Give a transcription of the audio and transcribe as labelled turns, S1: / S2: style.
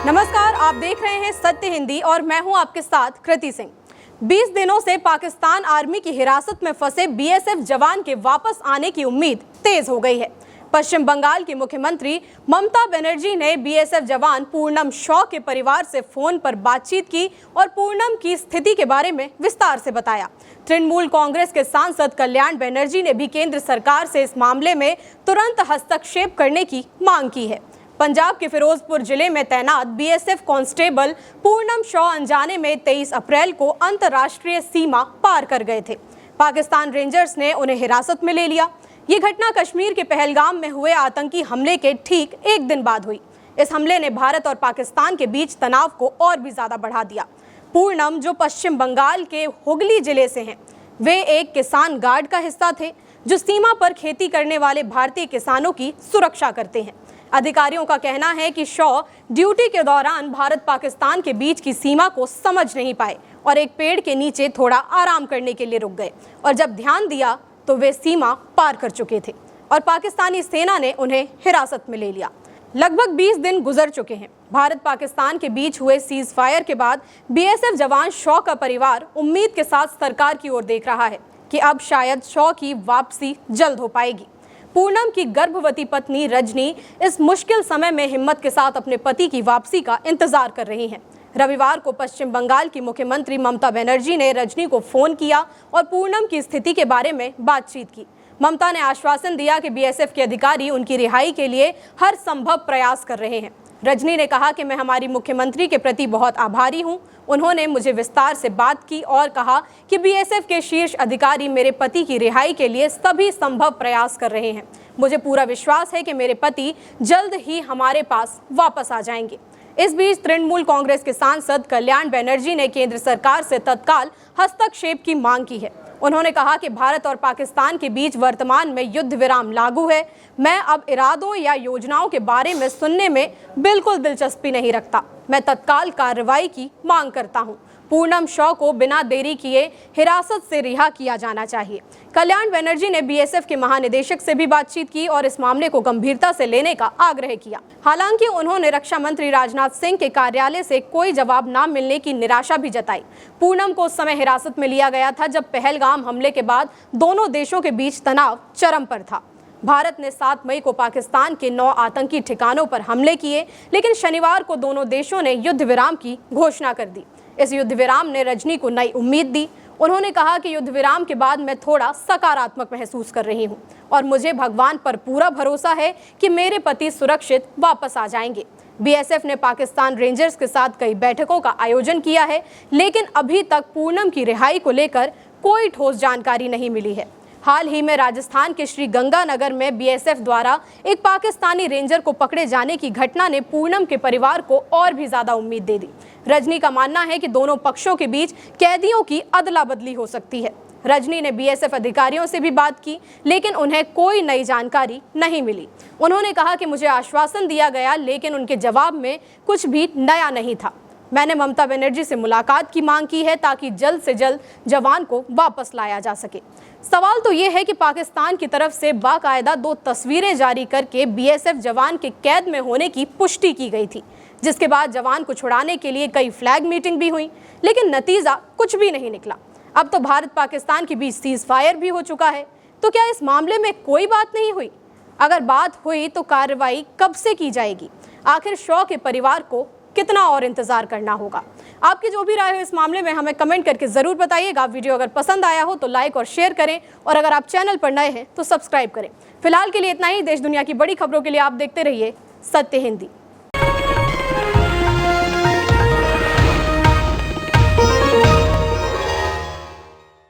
S1: नमस्कार, आप देख रहे हैं सत्य हिंदी और मैं हूं आपके साथ कृति सिंह। 20 दिनों से पाकिस्तान आर्मी की हिरासत में फंसे बीएसएफ जवान के वापस आने की उम्मीद तेज हो गई है। पश्चिम बंगाल की मुख्यमंत्री ममता बनर्जी ने बीएसएफ जवान पूनम शॉ के परिवार से फोन पर बातचीत की और पूनम की स्थिति के बारे में विस्तार से बताया। तृणमूल कांग्रेस के सांसद कल्याण बनर्जी ने भी केंद्र सरकार से इस मामले में तुरंत हस्तक्षेप करने की मांग की है। पंजाब के फिरोजपुर जिले में तैनात बीएसएफ कांस्टेबल पूनम शॉ अनजाने में 23 अप्रैल को अंतर्राष्ट्रीय सीमा पार कर गए थे। पाकिस्तान रेंजर्स ने उन्हें हिरासत में ले लिया। ये घटना कश्मीर के पहलगाम में हुए आतंकी हमले के ठीक एक दिन बाद हुई। इस हमले ने भारत और पाकिस्तान के बीच तनाव को और भी ज्यादा बढ़ा दिया। पूनम, जो पश्चिम बंगाल के हुगली जिले से हैं, वे एक किसान गार्ड का हिस्सा थे जो सीमा पर खेती करने वाले भारतीय किसानों की सुरक्षा करते हैं। अधिकारियों का कहना है कि शॉ ड्यूटी के दौरान भारत पाकिस्तान के बीच की सीमा को समझ नहीं पाए और एक पेड़ के नीचे थोड़ा आराम करने के लिए रुक गए, और जब ध्यान दिया तो वे सीमा पार कर चुके थे और पाकिस्तानी सेना ने उन्हें हिरासत में ले लिया। लगभग 20 दिन गुजर चुके हैं। भारत पाकिस्तान के बीच हुए सीज फायर के बाद बीएसएफ जवान शॉ का परिवार उम्मीद के साथ सरकार की ओर देख रहा है कि अब शायद शॉ की वापसी जल्द हो पाएगी। पूनम की गर्भवती पत्नी रजनी इस मुश्किल समय में हिम्मत के साथ अपने पति की वापसी का इंतजार कर रही हैं। रविवार को पश्चिम बंगाल की मुख्यमंत्री ममता बनर्जी ने रजनी को फोन किया और पूनम की स्थिति के बारे में बातचीत की। ममता ने आश्वासन दिया कि बीएसएफ के अधिकारी उनकी रिहाई के लिए हर संभव प्रयास कर रहे हैं। रजनी ने कहा कि मैं हमारी मुख्यमंत्री के प्रति बहुत आभारी हूं। उन्होंने मुझे विस्तार से बात की और कहा कि बीएसएफ के शीर्ष अधिकारी मेरे पति की रिहाई के लिए सभी संभव प्रयास कर रहे हैं। मुझे पूरा विश्वास है कि मेरे पति जल्द ही हमारे पास वापस आ जाएंगे। इस बीच तृणमूल कांग्रेस के सांसद कल्याण बनर्जी ने केंद्र सरकार से तत्काल हस्तक्षेप की मांग की है। उन्होंने कहा कि भारत और पाकिस्तान के बीच वर्तमान में युद्ध विराम लागू है। मैं अब इरादों या योजनाओं के बारे में सुनने में बिल्कुल दिलचस्पी नहीं रखता। मैं तत्काल कार्रवाई की मांग करता हूं। पूनम शॉ को बिना देरी किए हिरासत से रिहा किया जाना चाहिए। कल्याण बनर्जी ने बीएसएफ के महानिदेशक से भी बातचीत की और इस मामले को गंभीरता से लेने का आग्रह किया। हालांकि उन्होंने रक्षा मंत्री राजनाथ सिंह के कार्यालय से कोई जवाब न मिलने की निराशा भी जताई। पूनम को उस समय हिरासत में लिया गया था जब पहलगाम हमले के बाद दोनों देशों के बीच तनाव चरम पर था। भारत ने 7 मई को पाकिस्तान के 9 आतंकी ठिकानों पर हमले किए, लेकिन शनिवार को दोनों देशों ने युद्ध विराम की घोषणा कर दी। इस युद्ध विराम ने रजनी को नई उम्मीद दी। उन्होंने कहा कि युद्ध विराम के बाद मैं थोड़ा सकारात्मक महसूस कर रही हूं और मुझे भगवान पर पूरा भरोसा है कि मेरे पति सुरक्षित वापस आ जाएंगे। बीएसएफ ने पाकिस्तान रेंजर्स के साथ कई बैठकों का आयोजन किया है, लेकिन अभी तक पूनम की रिहाई को लेकर कोई ठोस जानकारी नहीं मिली है। हाल ही में राजस्थान के श्री गंगानगर में बीएसएफ द्वारा एक पाकिस्तानी रेंजर को पकड़े जाने की घटना ने पूनम के परिवार को और भी ज्यादा उम्मीद दे दी। रजनी का मानना है कि दोनों पक्षों के बीच कैदियों की अदला बदली हो सकती है। रजनी ने बीएसएफ अधिकारियों से भी बात की, लेकिन उन्हें कोई नई जानकारी नहीं मिली। उन्होंने कहा कि मुझे आश्वासन दिया गया, लेकिन उनके जवाब में कुछ भी नया नहीं था। मैंने ममता बनर्जी से मुलाकात की मांग की है ताकि जल्द से जल्द जवान को वापस लाया जा सके। सवाल तो ये है कि पाकिस्तान की तरफ से बाकायदा 2 तस्वीरें जारी करके बीएसएफ जवान के कैद में होने की पुष्टि की गई थी, जिसके बाद जवान को छुड़ाने के लिए कई फ्लैग मीटिंग भी हुई, लेकिन नतीजा कुछ भी नहीं निकला। अब तो भारत पाकिस्तान के बीच सीज फायर भी हो चुका है, तो क्या इस मामले में कोई बात नहीं हुई? अगर बात हुई तो कार्रवाई कब से की जाएगी? आखिर शॉ के परिवार को कितना और इंतजार करना होगा? आपकी जो भी राय हो इस मामले में हमें कमेंट करके जरूर बताइएगा। वीडियो अगर पसंद आया हो तो लाइक और शेयर करें, और अगर आप चैनल पर नए हैं तो सब्सक्राइब करें। फिलहाल के लिए इतना ही। देश दुनिया की बड़ी खबरों के लिए आप देखते रहिए सत्य हिंदी।